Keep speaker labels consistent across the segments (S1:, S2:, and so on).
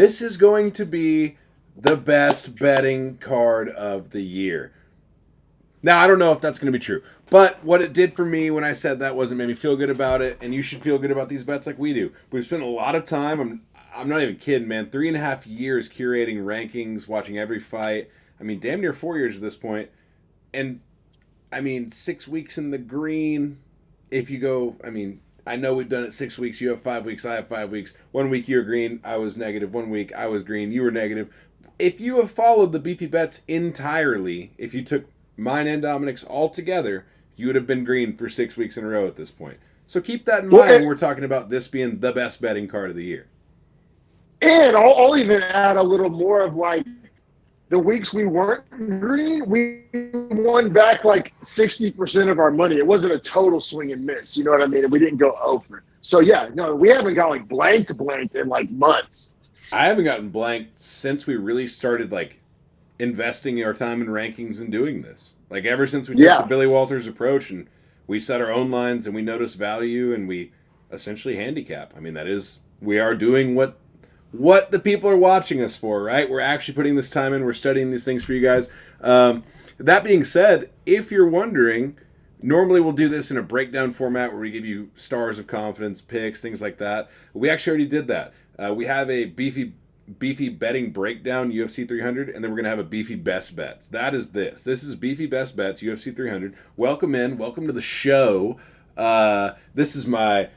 S1: This is going to be the best betting card of the year. Now, I don't know if that's going to be true, but what it did for me when I said that was it made me feel good about it, and you should feel good about these bets like we do. We've spent a lot of time. I'm not even kidding, man. 3.5 years curating rankings, watching every fight. I mean, damn near 4 years at this point, and I mean, 6 weeks in the green. If you go, I mean, I know we've done it 6 weeks. You have 5 weeks. I have 5 weeks. 1 week you're green. I was negative. 1 week I was green. You were negative. If you have followed the beefy bets entirely, if you took mine and Dominic's all together, you would have been green for 6 weeks in a row at this point. So keep that in
S2: Well,
S1: mind when we're talking about this being the best betting card of the year.
S2: and I'll even add a little more of like the weeks we weren't green, we won back like 60% of our money. It wasn't a total swing and miss. You know what I mean? And we didn't go over. So, yeah, no, we haven't got like blanked in like months.
S1: I haven't gotten blanked since we really started like investing our time in rankings and doing this. Like ever since we took the
S2: Yeah.
S1: Billy Walters approach and we set our own lines and we notice value and we essentially handicap. I mean, that is we are doing what the people are watching us for, right? We're actually putting this time in. We're studying these things for you guys. That being said, if you're wondering, normally we'll do this in a breakdown format where we give you stars of confidence, picks, things like that. We actually already did that. We have a beefy betting breakdown UFC 300, and then we're gonna have a beefy best bets. That is this. This is beefy best bets UFC 300. Welcome in. Welcome to the show. This is my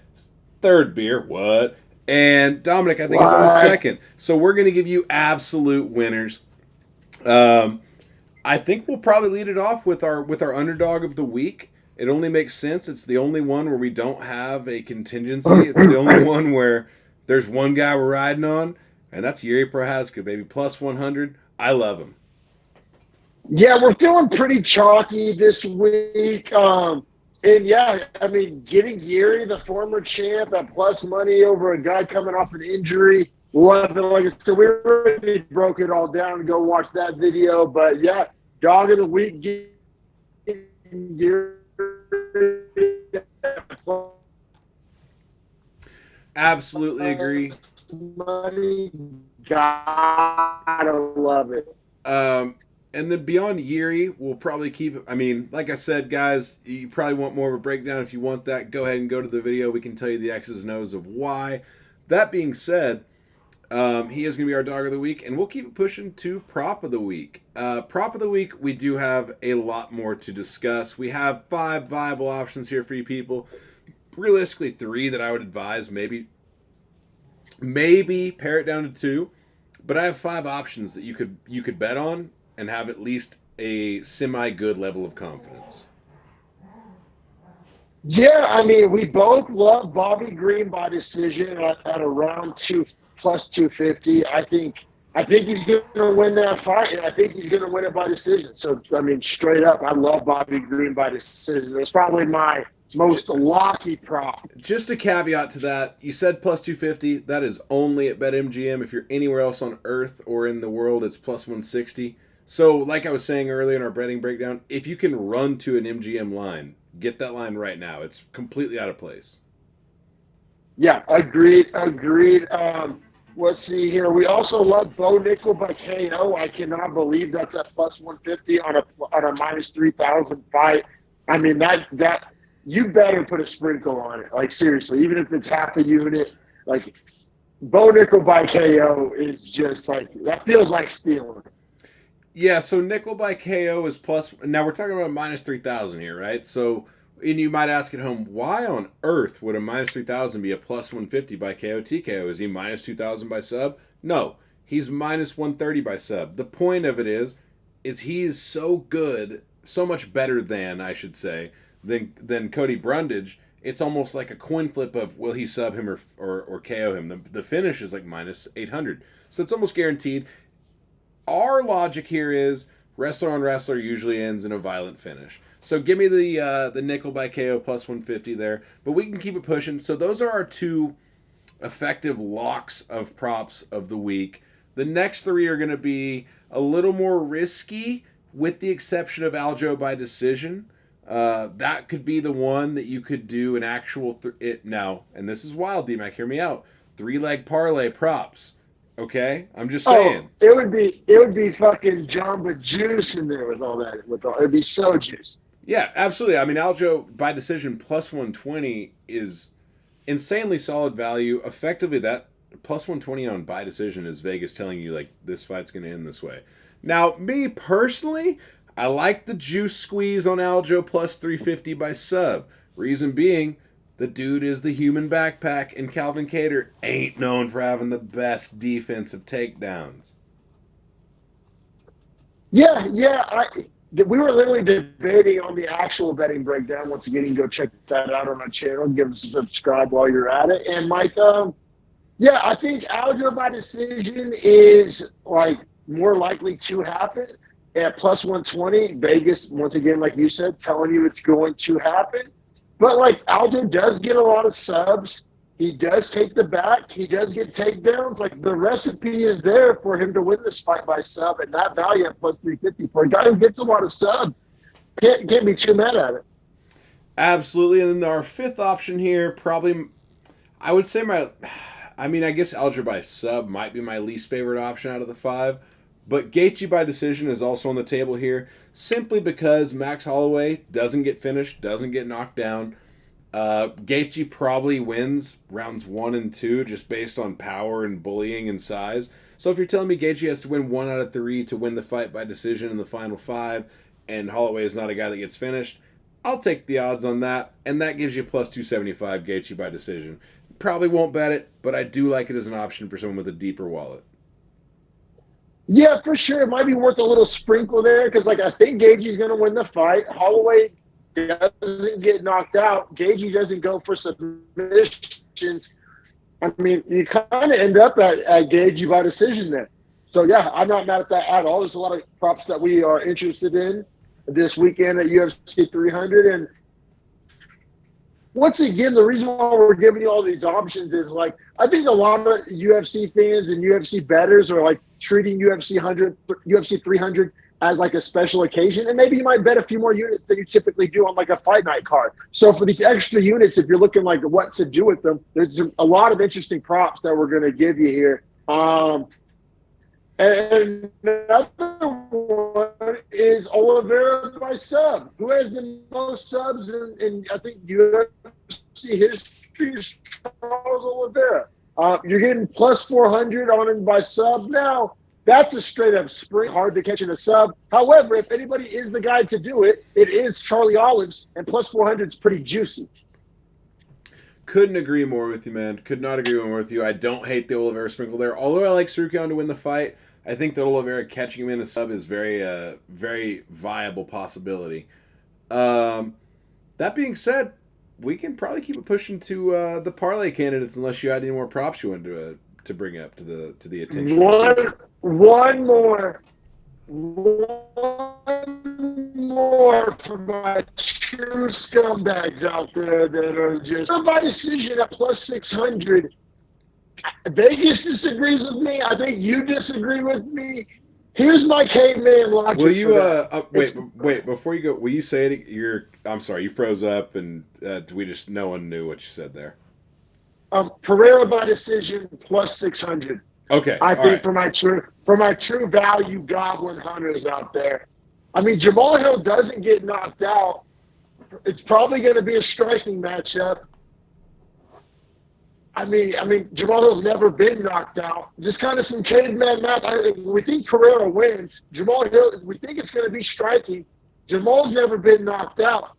S1: third beer. What? And Dominic, I think it's on his
S2: What?
S1: second. So we're gonna give you absolute winners. Um, I think we'll probably lead it off with our underdog of the week. It only makes sense. It's the only one where we don't have a contingency. It's the only one where there's one guy we're riding on, and that's Yuri Prohaska, baby. Plus 100. I love him.
S2: Yeah, we're feeling pretty chalky this week. And yeah, I mean, getting Yuri, the former champ, at plus money over a guy coming off an injury. Like I said, we already broke it all down and go watch that video. But yeah, dog of the week, getting Yuri
S1: Absolutely agree.
S2: money. Gotta love it.
S1: Um, and then beyond Yuri, we'll probably keep. I mean, like I said, guys, you probably want more of a breakdown. If you want that, go ahead and go to the video. We can tell you the X's and O's of why. That being said, he is going to be our dog of the week, and we'll keep it pushing to prop of the week. Prop of the week, we do have a lot more to discuss. We have 5 viable options here for you people. Realistically, 3 that I would advise. Maybe pare it down to 2. But I have 5 options that you could bet on and have at least a semi good level of confidence.
S2: Yeah, I mean, we both love Bobby Green by decision at around 2 plus 250. I think he's going to win that fight, and I think he's going to win it by decision. So I mean, straight up, I love Bobby Green by decision. It's probably my most locky prop.
S1: Just a caveat to that, you said plus 250. That is only at BetMGM. If you're anywhere else on earth or in the world, it's plus 160. So, like I was saying earlier in our betting breakdown, if you can run to an MGM line, get that line right now. It's completely out of place.
S2: Yeah, agreed. Let's see here. We also love Bo Nickel by KO. I cannot believe that's at plus 150 on a minus 3,000 fight. I mean that you better put a sprinkle on it. Like seriously, even if it's half a unit, like Bo Nickel by KO is just like that feels like stealing.
S1: Yeah, so nickel by KO is plus. Now we're talking about minus 3,000 here, right? So, and you might ask at home, why on earth would a minus 3,000 be a plus 150 by KO TKO? Is he minus 2,000 by sub? No, he's minus 130 by sub. The point of it is he is so good, so much better than, I should say, than Cody Brundage. It's almost like a coin flip of will he sub him or KO him. The finish is like minus 800. So it's almost guaranteed. Our logic here is wrestler on wrestler usually ends in a violent finish. So give me the nickel by KO plus 150 there, but we can keep it pushing. So those are our 2 effective locks of props of the week. The next 3 are going to be a little more risky, with the exception of Aljo by decision. That could be the one that you could do an actual now, and this is wild, D-Mac, hear me out. 3-leg parlay props. Okay, I'm just
S2: Oh,
S1: saying.
S2: it would be fucking Jamba Juice in there with all that. It'd be so juicy.
S1: Yeah, absolutely. I mean, Aljo by decision plus 120 is insanely solid value. Effectively, that plus 120 on by decision is Vegas telling you, like, this fight's going to end this way. Now, me personally, I like the juice squeeze on Aljo plus 350 by sub. Reason being, the dude is the human backpack, and Calvin Cater ain't known for having the best defensive takedowns.
S2: Yeah, yeah. We were literally debating on the actual betting breakdown. Once again, you can go check that out on our channel. Give us a subscribe while you're at it. And Mike, yeah, I think Aljo by decision is like more likely to happen at plus 120. Vegas, once again, like you said, telling you it's going to happen. But like Aljo does get a lot of subs. He does take the back. He does get takedowns. Like the recipe is there for him to win this fight by sub, and that value at plus 350 for a guy who gets a lot of sub. Can't be too mad at it.
S1: Absolutely. And then our fifth option here, probably, I would say I mean, I guess Alger by sub might be my least favorite option out of the five. But Gaethje by decision is also on the table here, simply because Max Holloway doesn't get finished, doesn't get knocked down. Gaethje probably wins rounds 1 and 2 just based on power and bullying and size. So if you're telling me Gaethje has to win 1 out of 3 to win the fight by decision in the final five, and Holloway is not a guy that gets finished, I'll take the odds on that, and that gives you plus 275 Gaethje by decision. Probably won't bet it, but I do like it as an option for someone with a deeper wallet.
S2: Yeah, for sure. It might be worth a little sprinkle there because, like, I think Gaethje's going to win the fight. Holloway doesn't get knocked out. Gaethje doesn't go for submissions. I mean, you kind of end up at Gaethje by decision there. So, yeah, I'm not mad at that at all. There's a lot of props that we are interested in this weekend at UFC 300. And once again, the reason why we're giving you all these options is like I think a lot of UFC fans and UFC bettors are like treating UFC 300 as like a special occasion, and maybe you might bet a few more units than you typically do on like a fight night card. So for these extra units, if you're looking like what to do with them, there's a lot of interesting props that we're going to give you here. And another one is Oliveira by sub. Who has the most subs in I think UFC history is Charles Oliveira. You're getting plus 400 on him by sub. Now, that's a straight up spring, hard to catch in a sub. However, if anybody is the guy to do it, it is Charlie Olives, and plus 400 is pretty juicy.
S1: Couldn't agree more with you, man. Could not agree more with you. I don't hate the Oliveira sprinkle there. Although I like Surkion to win the fight, I think that Oliveira catching him in a sub is very viable possibility. That being said, we can probably keep it pushing to the parlay candidates unless you had any more props you wanted to bring up to the attention.
S2: One more for my true scumbags out there that are just by decision at plus 600. Vegas disagrees with me. I think you disagree with me. Here's my caveman logic.
S1: Will you wait before you go? Will you say it? I'm sorry, you froze up, and no one knew what you said there.
S2: Pereira by decision plus 600.
S1: Okay,
S2: I think right. for my true value goblin hunters out there. I mean, Jamal Hill doesn't get knocked out. It's probably going to be a striking matchup. I mean, Jamal Hill's never been knocked out. Just kind of some caveman math. We think Pereira wins. Jamal Hill, we think it's going to be striking. Jamal's never been knocked out.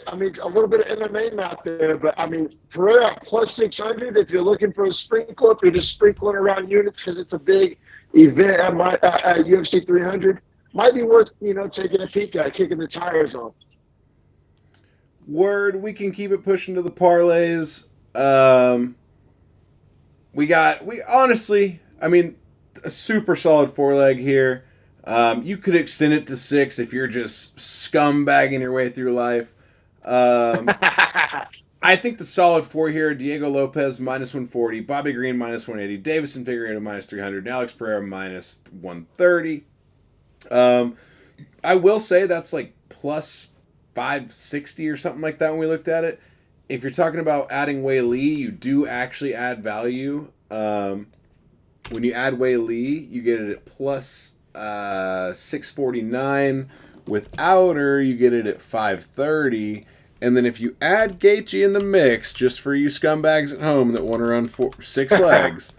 S2: I mean, it's a little bit of MMA math there, but I mean, Pereira plus 600. If you're looking for a sprinkle, if you're just sprinkling around units because it's a big event at UFC 300, might be worth taking a peek at, kicking the tires on.
S1: Word, we can keep it pushing to the parlays. We honestly, I mean, a super solid four leg here. You could extend it to 6 if you're just scumbagging your way through life. I think the solid 4 here: Diego Lopez minus 140, Bobby Green minus 180, Davison Figueiredo minus 300, and Alex Pereira minus 130. I will say that's like plus 560 or something like that when we looked at it. If you're talking about adding Wei Lee, you do actually add value. When you add Wei Lee, you get it at plus 649. Without her, you get it at 530. And then if you add Gaethje in the mix, just for you scumbags at home that want to run 6 legs,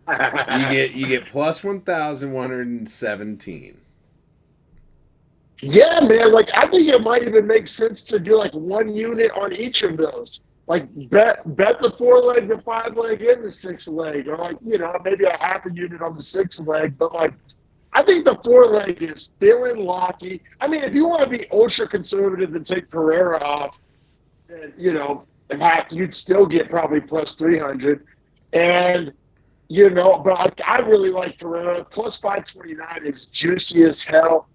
S1: you get plus 1,117.
S2: Yeah, man. Like, I think it might even make sense to do like 1 unit on each of those. Like, bet the 4 leg, the 5 leg, and the 6 leg, or like, you know, maybe a half a unit on the 6 leg. But like, I think the 4 leg is feeling locky. I mean, if you want to be ultra conservative and take Pereira off, then, you know, you'd still get probably plus 300. And, you know, but I really like Pereira. Plus 529 is juicy as hell.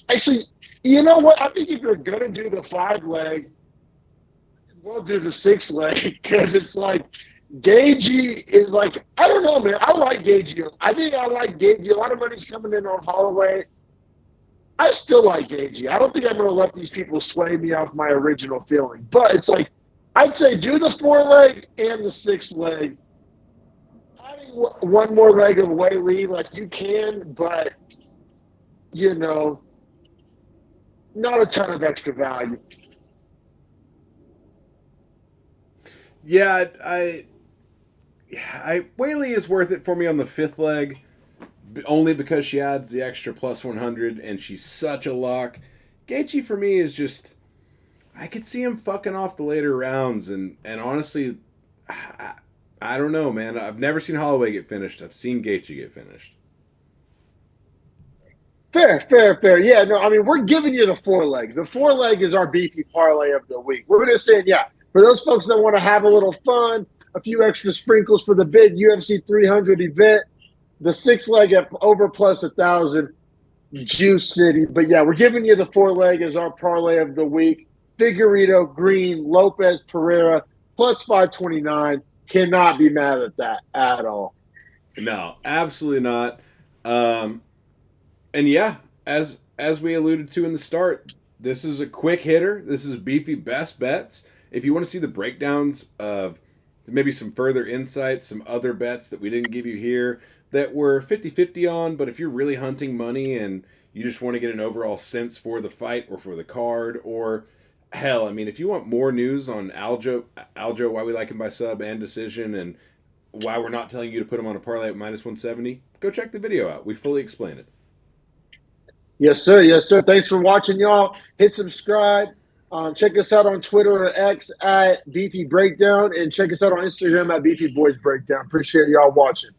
S2: Actually, you know what? I think if you're going to do the 5 leg, we'll do the 6 leg, because it's like Gaethje is like, I don't know, man. I like Gaethje. I think I like Gaethje. A lot of money's coming in on Holloway. I still like Gaethje. I don't think I'm going to let these people sway me off my original feeling. But it's like, I'd say do the 4 leg and the 6 leg. Adding 1 more leg of Wei Lee, like you can, but, you know, not a ton of extra value.
S1: Yeah, Wei Lee is worth it for me on the 5th leg, only because she adds the extra plus 100 and she's such a lock. Gaethje for me is just, I could see him fucking off the later rounds, and honestly, I don't know, man. I've never seen Holloway get finished. I've seen Gaethje get finished.
S2: Fair. Yeah, no, I mean, we're giving you the 4 leg. The 4 leg is our beefy parlay of the week. We're just saying, yeah, for those folks that want to have a little fun, a few extra sprinkles for the big UFC 300 event, the 6 leg at over plus 1,000, Juice City. But yeah, we're giving you the 4 leg as our parlay of the week. Figueredo, Green, Lopez, Pereira, plus 529. Cannot be mad at that at all.
S1: No, absolutely not. And yeah, as we alluded to in the start, this is a quick hitter. This is Beefy Best Bets. If you want to see the breakdowns of maybe some further insights, some other bets that we didn't give you here that we're 50-50 on, but if you're really hunting money and you just want to get an overall sense for the fight or for the card, or hell, I mean, if you want more news on Aljo, why we like him by sub and decision, and why we're not telling you to put him on a parlay at minus 170, go check the video out. We fully explain it.
S2: Yes, sir. Yes, sir. Thanks for watching, y'all. Hit subscribe. Check us out on Twitter or X at Beefy Breakdown, and check us out on Instagram at Beefy Boys Breakdown. Appreciate y'all watching.